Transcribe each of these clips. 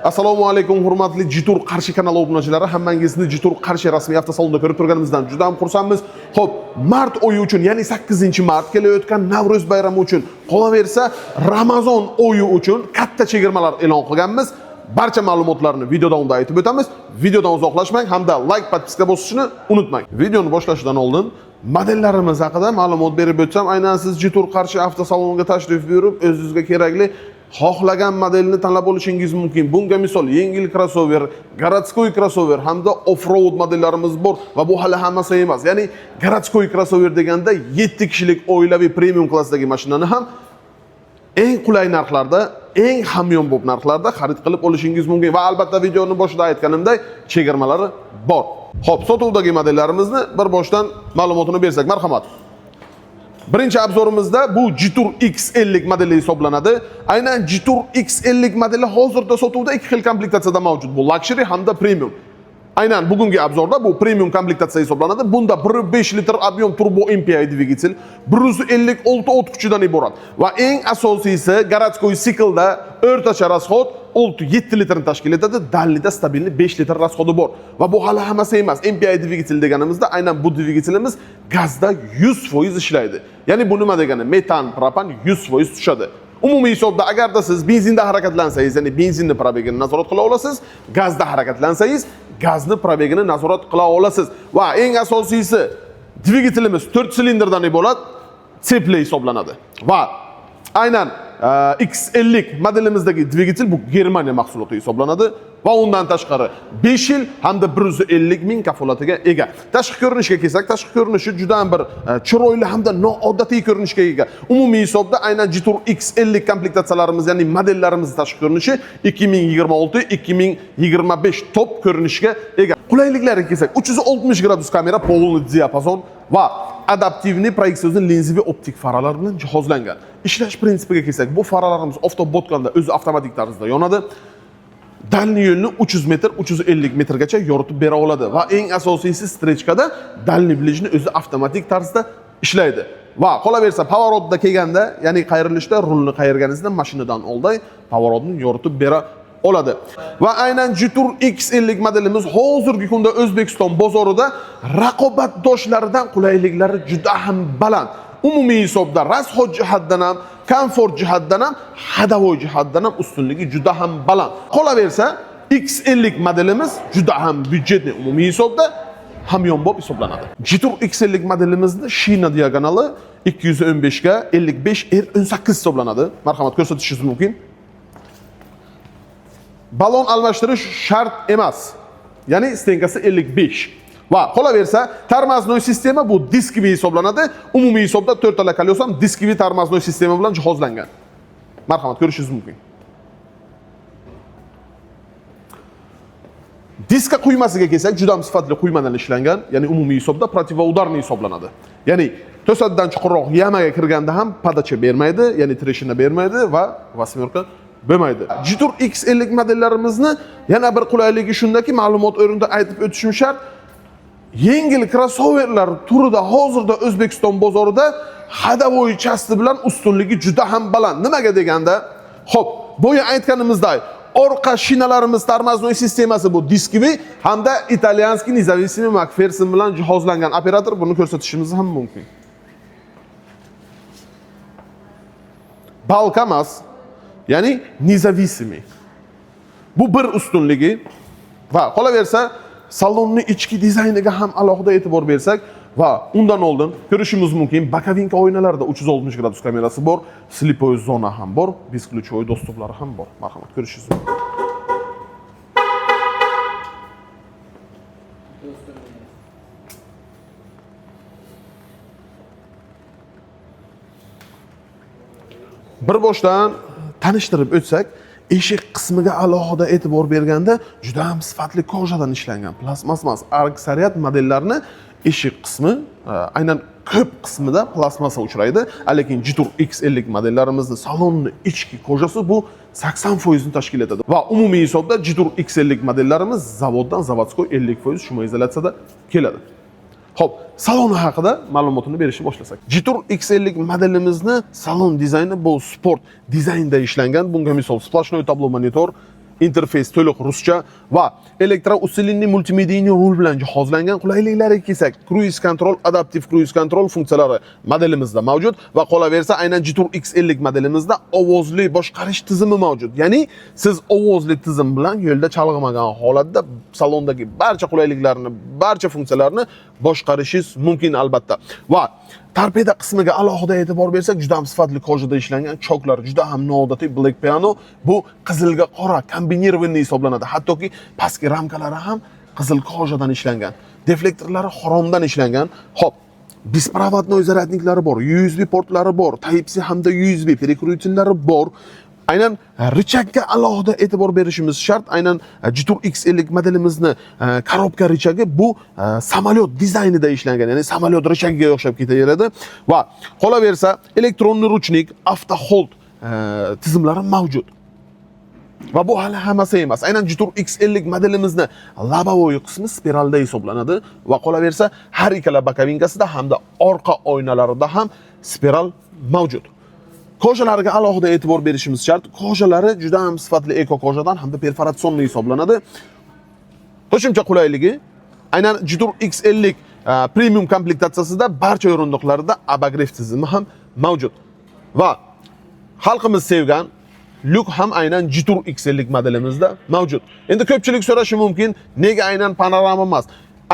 Assalomu alaykum hurmatli Jitur Qarshi kanali obunachilari, hammangizni Jitur Qarshi rasmiy avtosalonida ko'rib turganimizdan juda ham xursandmiz. Xo'p, mart oyi uchun, ya'ni 8-mart kelayotgan Navro'z bayrami uchun, qolaversa Ramazon oyi uchun katta chegirmalar e'lon qilganmiz. Barcha ma'lumotlarni video davomida aytib o'tamiz. Videodan uzoqlashmang hamda like, podpiska bosishni unutmang. Videoni boshlashdan oldin modellarimiz haqida ma'lumot berib o'tsam, aynan siz Jitur Qarshi avtosaloniga tashrif buyurib, o'zingizga kerakli xohlagan modelni tanlab olishingiz mumkin. Bunga misol yengil crossover, garatskoy crossover hamda off-road modellarimiz bor va bu hali hammasi emas. Ya'ni garatskoy crossover deganda 7 kishilik oilaviy premium klassdagi mashinani ham eng qulay narxlarda, eng hamyonbop narxlarda xarid qilib olishingiz mumkin va albatta videoni boshida aytganimdek chegirmalari bor. Xo'p, sotuvdagi modellarimizni bir boshdan ma'lumotini bersak, marhamat. Birinchi obzorimizda bu Jitur X50 modeli hisoblanadi. Aynan Jitur X50 modeli hozirda sotuvda ikki xil komplektatsiyada mavjud. Bu luxury hamda premium. Aynan bugungi obzorda bu premium komplektatsiya hisoblanadi. Bunda 1.5 litr объем turbo MPI dvigatel, 156 ot kuchidan iborat va eng asosiysi garatskoy siklda o'rtacha rasxod 6-7 litrni tashkil etadi. Dallida stabilni 5 litr rasxodi bor. Va bu hali hammasi emas. MPI dvigatel deganimizda aynan bu dvigatelimiz gazda 100% ishlaydi. Ya'ni bu nima degani? Metan, propan 100% tushadi. Umumiy hisobda agarda siz benzinda harakatlansangiz, ya'ni benzinni probegini nazorat qila olasiz, gazda harakatlansangiz, gazni probegini nazorat qila olasiz. Va eng asosiysi dvigatelimiz 4 silindrdan iborat tsepli hisoblanadi. Va aynan X50 modelimizdagi dvigatel bu Germaniya mahsuloti hisoblanadi va undan tashqari 5 yil hamda 150 ming kafolatiga ega. Tashqi ko'rinishga kelsak, tashqi ko'rinishi juda ham bir chiroyli hamda noodatiy ko'rinishga ega. Umumiy hisobda aynan Jitur X50 komplektatsiyalarimiz, ya'ni modellarimiz tashqi ko'rinishi 2026-2025 top ko'rinishga ega. Qulayliklariga kelsak, 360 gradus kamera, polni diapazon va adaptivniy proyeksion lenziviy optik faralar bilan jihozlangan. Ishlash prinsipiga kelsak, bu faralarimiz oftob botganda o'zi avtomatik tarzda yonadi. Dalni yo'lni 300 metr, 350 metrgacha yoritib bera oladi va eng asosiysi strechkada dalni bilishni o'zi avtomatik tarzda ishlaydi. Va qolaversa pоворotda kelganda, ya'ni qayrilishda rulni qayirganingizda mashinadan oldin pоворotni yoritib bera oladi. Va aynan Jitur X50 modelimiz hozirgi kunda O'zbekiston bozorida raqobatdoshlaridan qulayliklari juda ham baland. Umumiy hisobda rasxod jihatdan ham, komfort jihatdan ham, hadavoy jihatdan ham ustunligi juda ham baland. Qolaversa X50 modelimiz juda ham byudjetli, umumiy hisobda hamyonbop hisoblanadi. Jitur X50 modelimizni shina diagonali 215 ga 55 R18 hisoblanadi. Marhamat, ko'rsatishingiz mumkin. Balon almashtirish shart emas. Ya'ni stenkasi 55. Va qolaversa tormoznoy sistema bu diskiviy hisoblanadi. Umumiy hisobda 4 tala kolesa ham diskiviy tormoznoy sistema bilan jihozlangan. Marhamat, ko'rishingiz mumkin. Diska quymasiga kelsak, juda ham sifatli quymadan ishlangan, ya'ni umumiy hisobda protivudarniy hisoblanadi. Ya'ni to'satdan chuqurroq yamaga kirganda ham padacha bermaydi, ya'ni treshina bermaydi va vasmyorka bo'lmaydi. Jitur X50 modellarimizni yana bir qulayligi shundaki, ma'lumot o'rinda aytib o'tishim shart. Yengil crossoverlar turida hozirda O'zbekiston bozorida hadavoy chasti bilan ustunligi juda ham baland. Nimaga deganda, xo'p, bo'yi aytganimizdek, orqa shinalarimiz tormoznoy sistemasi bu diskiviy hamda italyanskiy nezavisimiy McPherson bilan jihozlangan. Operator buni ko'rsatishimiz ham mumkin. Balka emas, ya'ni nezavisimiy. Bu bir ustunligi va qolaversa salonni ichki dizayniga ham alohida e'tibor bersak va undan oldin ko'rishimiz mumkin, bokovinka oynalarida 360 gradus kamerasi bor, slipoy zona ham bor, beskluchoy dostuplari ham bor. Marhamat, ko'rishingiz mumkin. Bir boshdan tanishtirib o'tsak, eshik qismiga alohida e'tibor berganda juda ham sifatli kojadan ishlangan, plastmas emas. Aksariyat modellarni eshik qismi aynan ko'p qismida plastmassa uchraydi, lekin Jitur X50 modellarimizni salonni ichki kojasi bu 80% ni tashkil etadi. Va umumiy hisobda Jitur X50 modellarimiz zavoddan zavodskoy 50% shuma izolyatsiyada keladi. Xo'p, salon haqida ma'lumotini berishni boshlasak. Jitur X50 modelimizni salon dizayni bu sport dizaynda ishlangan. Bunga misol splashnoy tablo monitor, interfeys to'liq ruscha va elektrousilining multimediya rul bilan jihozlangan. Qulayliklariga kelsak, cruise control, adaptive cruise control funksiyalari modelimizda mavjud va qolaversa aynan Jitur X50 modelimizda ovozli boshqarish tizimi mavjud. Ya'ni siz ovozli tizim bilan yo'lda chalg'imagan holatda salondagi barcha qulayliklarni, barcha funksiyalarni boshqarishingiz mumkin albatta. Va torpeda qismiga alohida e'tibor bersak, juda ham sifatli kojada ishlangan choklar, juda ham noodatiy black piano. Bu qizilga qora kombinirованный hisoblanadi. Hattoki pastki ramkalari ham qizil kojadan ishlangan. Deflektorlari xromdan ishlangan. Xo'p, беспроводной zaryadniklari bor, USB portlari bor, Type-C hamda USB перекрутительlari bor. Aynan richagga alohida e'tibor berishimiz shart. Aynan Jitur X50 modelimizni korobka richagi bu samolyot dizaynida ishlangan, ya'ni samolyot richagiga o'xshab ketaveradi va qolaversa elektronli ruchnik, avto hold tizimlari mavjud. Va bu hali hammasi emas. Aynan Jitur X50 modelimizni lobovoy qismi spiralda hisoblanadi va qolaversa har ikkala bokovinkasida hamda orqa oynalarida ham spiral mavjud. Kojalariga alohida e'tibor berishimiz shart. Kojalari juda ham sifatli eko kojadan hamda perforatsionli hisoblanadi. Qo'shimcha qulayligi aynan Jitur X50 premium komplektatsiyasida barcha o'rindiqlarda abagrev tizimi ham mavjud. Va xalqimiz sevgan lyuk ham aynan Jitur X50 modelimizda mavjud. Endi ko'pchilik so'rashi mumkin, nega aynan panorama emas?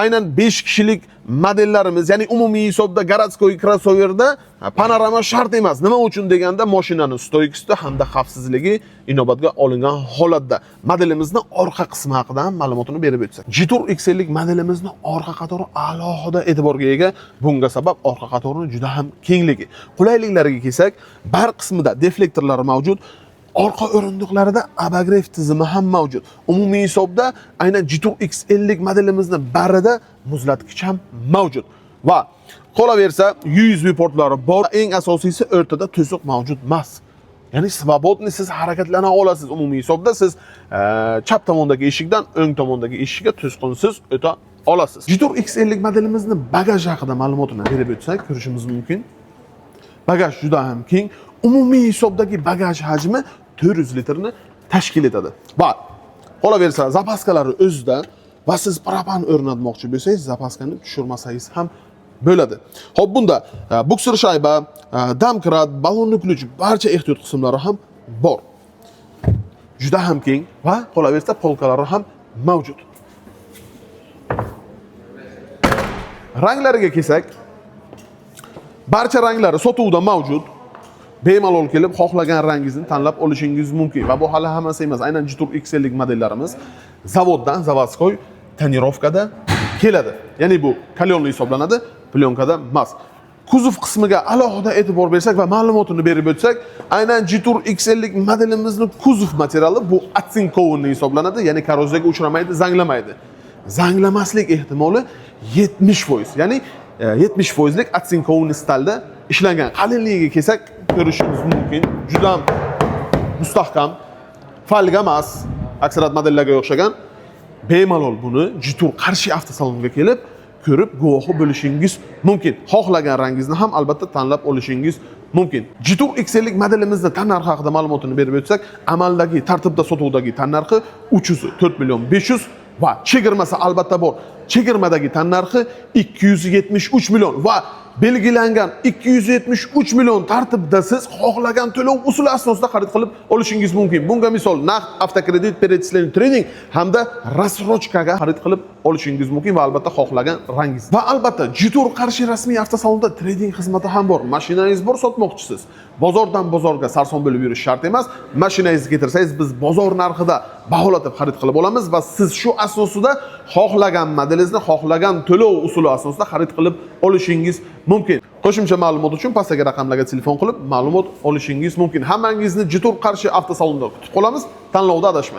Aynan 5 kishilik modellarimiz, ya'ni umumiy hisobda garatskoy crossoverda panorama shart emas. Nima uchun deganda, mashinaning stoykasida hamda xavfsizligi inobatga olingan holatda. Modelimizni orqa qismi haqida ham ma'lumotini berib o'tsak. Jitur X50 modelimizni orqa qatori alohida e'tiborga ega. Bunga sabab orqa qatorining juda ham kengligi. Qulayliklariga kelsak, bar qismida deflektorlar mavjud. Orqa o'rindiqlarida abagrev tizimi ham mavjud. Umumiy hisobda aynan Jitur X50 modelimizni barida muzlatgich ham mavjud. Va qolaversa USB portlari bor. Eng asosiysi o'rtada to'siq mavjud emas. Ya'ni svobodni siz harakatlana olasiz. Umumiy hisobda siz chap tomondagi eshikdan o'ng tomondagi eshikka to'sqinsiz o'ta olasiz. Jitur X50 modelimizni bagaj haqida ma'lumotini berib o'tsak, ko'rishimiz mumkin. Bagaj juda ham keng. Umumiy hisobdagi bagaj hajmi 400 litrni tashkil etadi. Va qolaversa zapaskalari o'zida va siz propan o'rnatmoqchi bo'lsangiz, zapaskani tushirmasangiz ham bo'ladi. Xo'p, bunda bukser shayba, damkrat, ballonli ключ barcha ehtiyot qismlari ham bor. Juda ham keng va qolaversa polkalari ham mavjud. Ranglariga kelsak, barcha ranglari sotuvda mavjud. Bemalol kelib xohlagan rangingizni tanlab olishingiz mumkin va bu hali hammasi emas. Aynan Jitur X50 modellarimiz zavoddan заводской tonirovkada keladi. Ya'ni bu kalyonli hisoblanadi, plyonkada emas. Kuzov qismiga alohida e'tibor bersak va ma'lumotini berib o'tsak, aynan Jitur X50 modelimizning kuzov materiali bu atsinkovniy hisoblanadi, ya'ni korroziyaga uchramaydi, zanglamaydi. Zanglamaslik ehtimoli 70%, ya'ni 70%lik atsinkovniy stalda ishlangan. Qalinligiga kelsak, ko'rishimiz mumkin. Juda ham mustahkam, falga emas, aksariyat modellarga o'xshagan. Bemalol buni Jitur qarshi avtosalonga kelib, ko'rib, guvohi bo'lishingiz mumkin. Xohlagan rangingizni ham albatta tanlab olishingiz mumkin. Jitur X50 modelimizni tan narxi haqida ma'lumotini berib o'tsak, amaldagi tartibda sotuvdagi tan narxi 4 million 500 va chegirmasi albatta bor. Chegirmadagi tan narxi 273 million va belgilangan 273 million tartibda siz xohlagan to'lov usuli asosida xarid qilib olishingiz mumkin. Bunga misol naqd, avtokredit, перечисленный trading hamda рассрочкаga xarid qilib olishingiz mumkin va albatta xohlagan rangingiz. Va albatta Jitur qarshi rasmiy avtosalonda trading xizmati ham bor. Mashinangiz bor, sotmoqchisiz. Bozordan bozorga sarson bo'lib yurish shart emas. Mashinangizni keltirsangiz biz bozor narxida baholatib xarid qilib olamiz va siz shu asosida xohlagan modelingizni xohlagan to'lov usuli asosida xarid qilib olishingiz mumkin. Qo'shimcha ma'lumot uchun pastdagi raqamlarga telefon qilib ma'lumot olishingiz mumkin. Hammangizni Jitur qarshi avtosalonda kutib qolamiz. Tanlovda adashmang.